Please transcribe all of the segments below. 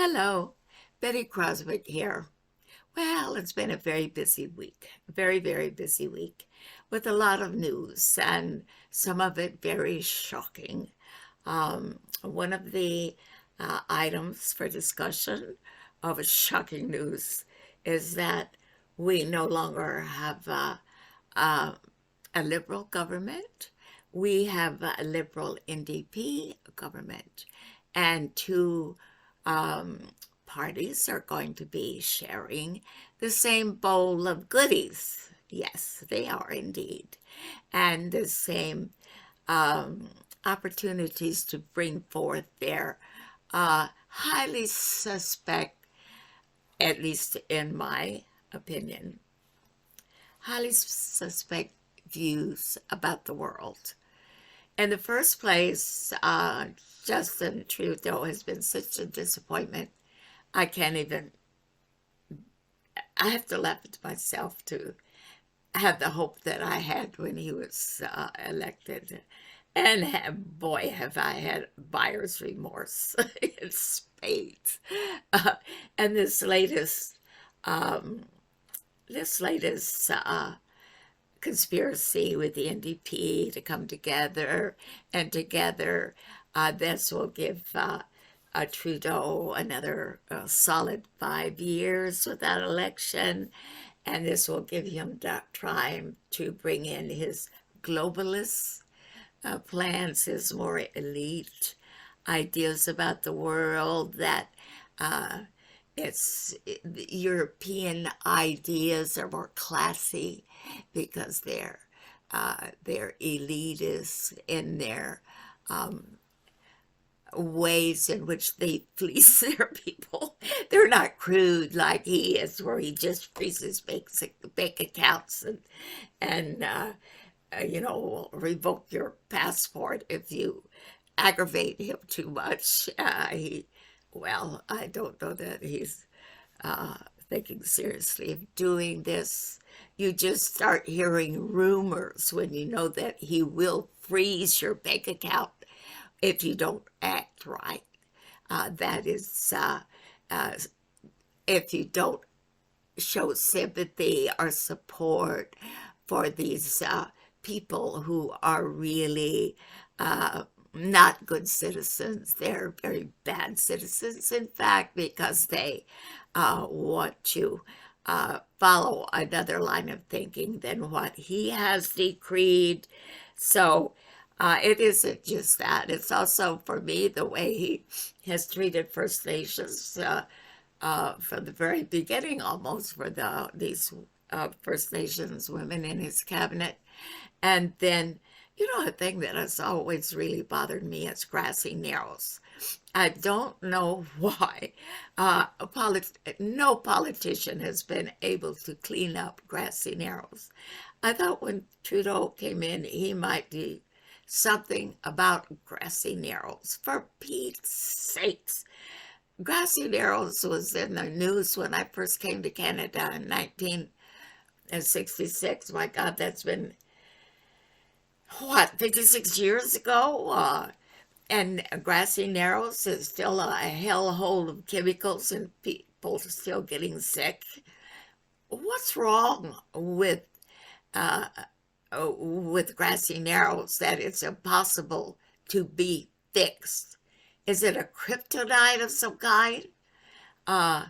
Hello, Betty Crosby here. Well, it's been a very busy week, very, very busy week with a lot of news and some of it very shocking. One of the items for discussion of shocking news is that we no longer have uh, a liberal government. We have a liberal NDP government, and two um, parties are going to be sharing the same bowl of goodies. Yes, they are indeed. And the same um, opportunities to bring forth their highly suspect, at least in my opinion, highly suspect views about the world. In the first place, Justin Trudeau has been such a disappointment. I can't even, I have to laugh at myself to have the hope that I had when he was elected. And boy, have I had buyer's remorse in spades. Uh, and um, this latest conspiracy with the NDP to come together, and together this will give Trudeau another solid 5 years without election, and this will give him time to bring in his globalist plans, his more elite ideas about the world, that uh, it's European ideas are more classy because they're elitist in their um, ways in which they fleece their people. They're not crude like he is, where he just freezes bank accounts and will revoke your passport if you aggravate him too much. I don't know that he's uh, thinking seriously of doing this. You just start hearing rumors when you know that he will freeze your bank account if you don't act right. That is, uh, if you don't show sympathy or support for these people who are really not good citizens. They're very bad citizens, in fact, because they want to follow another line of thinking than what he has decreed. So it isn't just that. It's also, for me, the way he has treated First Nations from the very beginning, almost, for these First Nations women in his cabinet. And then, a thing that has always really bothered me is grassy narrows. I don't know why no politician has been able to clean up grassy narrows. I thought when Trudeau came in, he might do something about grassy narrows. For Pete's sakes, grassy narrows was in the news when I first came to Canada in 1966. My God, that's been, what, 56 years ago? And grassy narrows is still a hellhole of chemicals and people still getting sick. What's wrong uh, with grassy narrows that it's impossible to be fixed? Is it a kryptonite of some kind? Uh,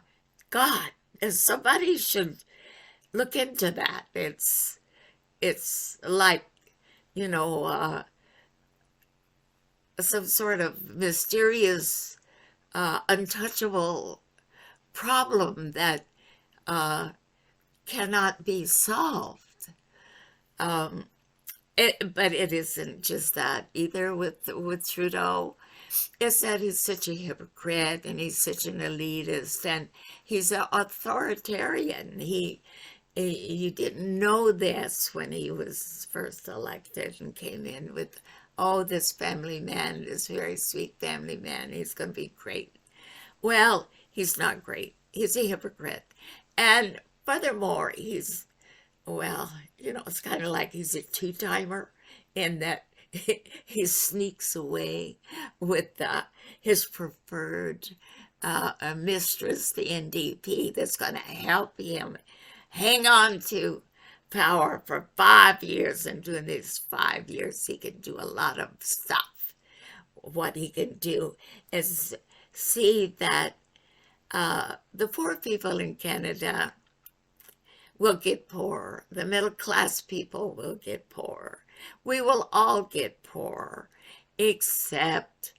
God, somebody should look into that. It's like, you know, uh, some sort of mysterious, untouchable problem that uh, cannot be solved. Um, but it isn't just that either with Trudeau. It's that he's such a hypocrite and he's such an elitist and he's an authoritarian. You didn't know this when he was first elected and came in with, oh, this family man, this very sweet family man, he's going to be great. Well, he's not great. He's a hypocrite. And furthermore, well, it's kind of like he's a two-timer in that he sneaks away with his preferred mistress, the NDP, that's going to help him hang on to power for 5 years. And during these 5 years, he can do a lot of stuff. What he can do is see that the poor people in Canada will get poorer. The middle class people will get poorer. We will all get poorer, except,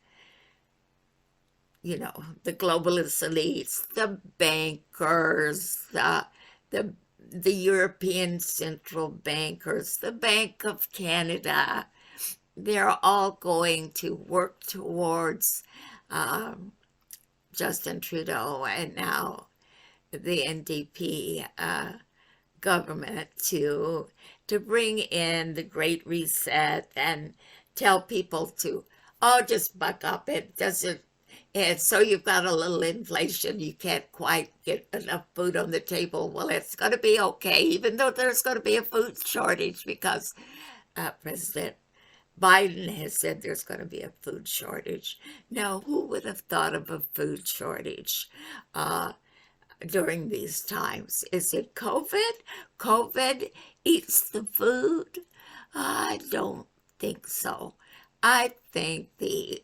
the globalist elites, the bankers, the, the European central bankers, the Bank of Canada. They're all going to work towards Justin Trudeau and now the NDP government to bring in the Great Reset and tell people to, oh, just buck up. It doesn't, and so you've got a little inflation. You can't quite get enough food on the table. Well, it's going to be okay, even though there's going to be a food shortage because President Biden has said there's going to be a food shortage. Now, who would have thought of a food shortage during these times? Is it COVID? COVID eats the food? I don't think so. I think the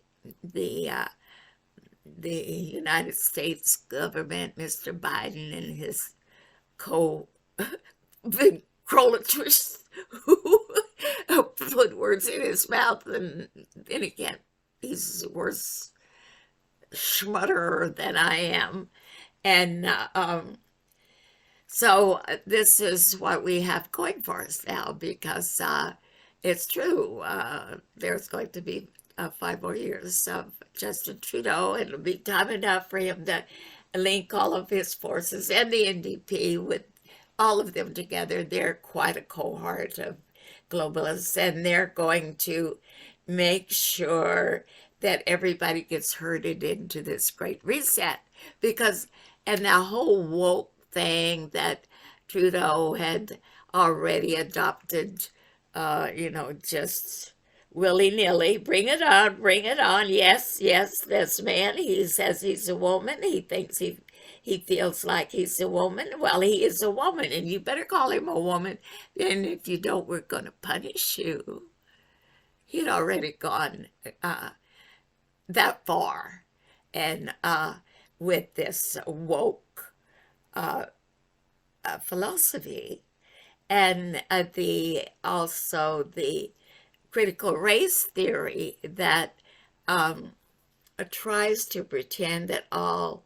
United States government, Mr. Biden and his ventriloquist who put words in his mouth, and then again, he's worse schmutterer than I am. And so this is what we have going for us now, because it's true. There's going to be 5 more years of Justin Trudeau, and it'll be time enough for him to link all of his forces and the NDP with all of them together. They're quite a cohort of globalists, and they're going to make sure that everybody gets herded into this Great Reset. Because, and the whole woke thing that Trudeau had already adopted, just willy-nilly, bring it on, yes, this man, he says he's a woman, he thinks he feels like he's a woman. Well, he is a woman, and you better call him a woman, and if you don't, we're going to punish you. He'd already gone that far, and with this woke philosophy, and also the critical race theory that tries to pretend that all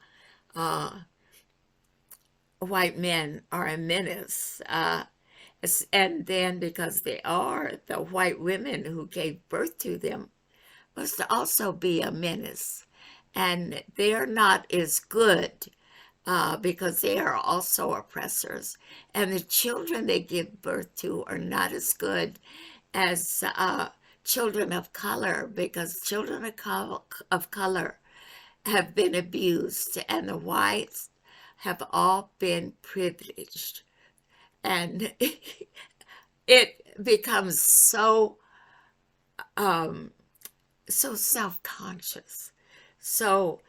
white men are a menace. And then, because they are, the white women who gave birth to them must also be a menace. And they're not as good because they are also oppressors. And the children they give birth to are not as good as children of color, because children of color have been abused, and the whites have all been privileged. And it becomes so self-conscious, so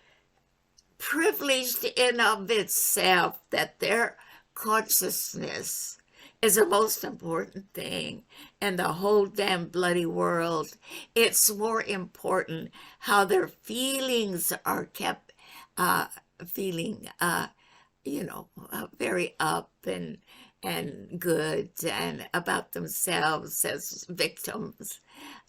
privileged in of itself, that their consciousness is the most important thing in the whole damn bloody world. It's more important how their feelings are kept feeling, very up and good and about themselves as victims.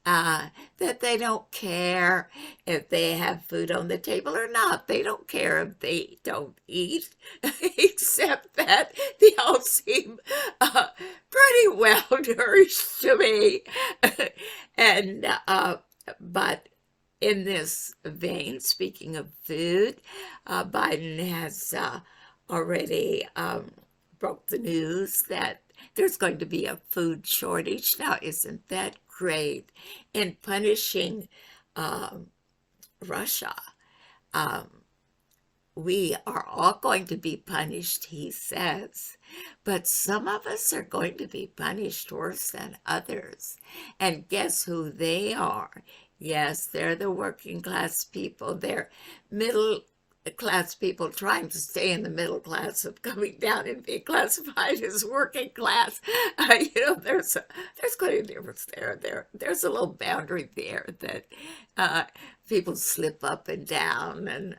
That they don't care if they have food on the table or not. They don't care if they don't eat, except that they all seem pretty well nourished to me. And but in this vein, speaking of food, Biden has already broke the news that there's going to be a food shortage. Now, isn't that great? In punishing Russia, we are all going to be punished, he says, but some of us are going to be punished worse than others. And guess who they are? Yes, they're the working class people. They're middle class people trying to stay in the middle class of coming down and being classified as working class. There's quite a difference there. There's a little boundary there that uh, people slip up and down and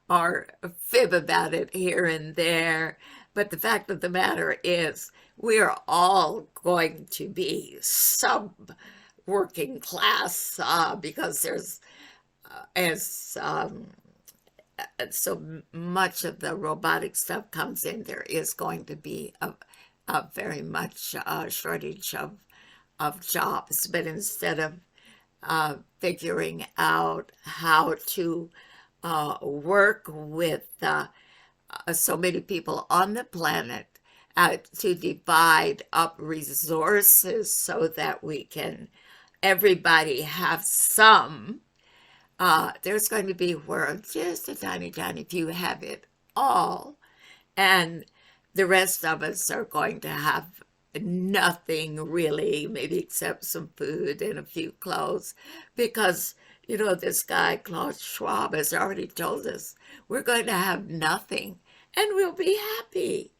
or fib about it here and there. But the fact of the matter is, we're all going to be sub working class because there's as so much of the robotic stuff comes in, there is going to be a very much shortage of jobs. But instead of figuring out how to work with so many people on the planet to divide up resources so that we can everybody have some. There's going to be where just a tiny, tiny few have it all, and the rest of us are going to have nothing really, maybe except some food and a few clothes, because this guy, Klaus Schwab, has already told us we're going to have nothing and we'll be happy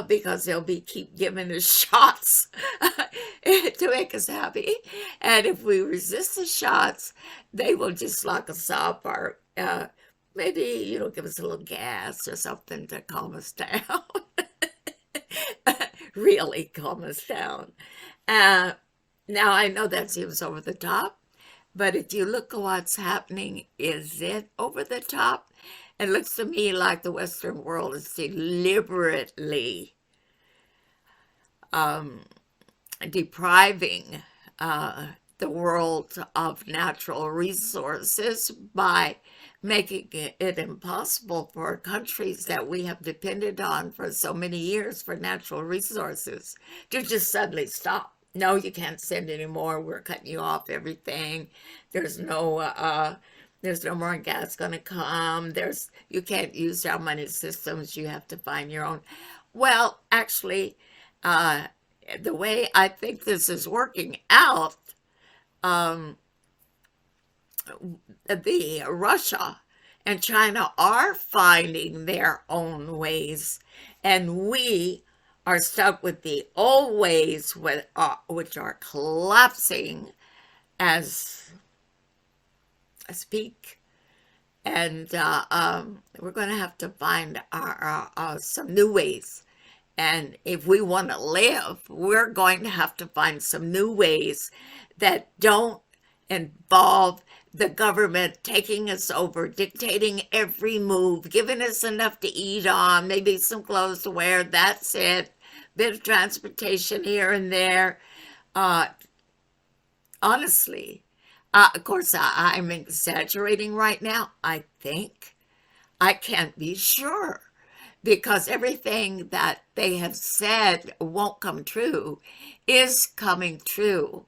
because they'll be keep giving us shots to make us happy. And if we resist the shots, they will just lock us up or maybe, give us a little gas or something to calm us down. Really calm us down. Now, I know that seems over the top, but if you look at what's happening, is it over the top? It looks to me like the Western world is deliberately depriving the world of natural resources by making it impossible for countries that we have depended on for so many years for natural resources to just suddenly stop. No, you can't send anymore. We're cutting you off everything. There's no more gas going to come. You can't use our money systems. You have to find your own. Well, actually, the way I think this is working out, um, the Russia and China are finding their own ways, and we are stuck with the old ways, which are collapsing as I speak. And we're going to have to find some new ways. And if we want to live, we're going to have to find some new ways that don't involve the government taking us over, dictating every move, giving us enough to eat on, maybe some clothes to wear. That's it. Bit of transportation here and there. Uh, Honestly, of course, I'm exaggerating right now, I think. I can't be sure because everything that they have said won't come true is coming true.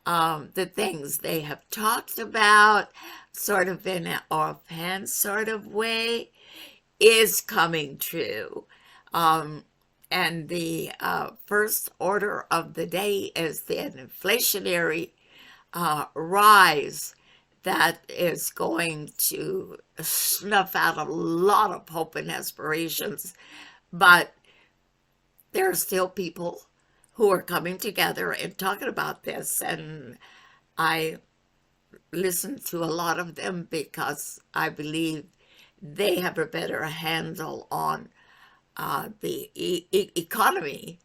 The things they have talked about, sort of in an offhand sort of way, is coming true. Um, and the first order of the day is the inflationary rise that is going to snuff out a lot of hope and aspirations. But there are still people who are coming together and talking about this. And I listen to a lot of them because I believe they have a better handle on the economy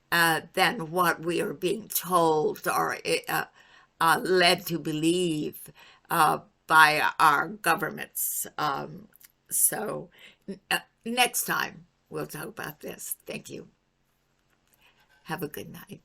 than what we are being told or led to believe by our governments. So next time we'll talk about this. Thank you. Have a good night.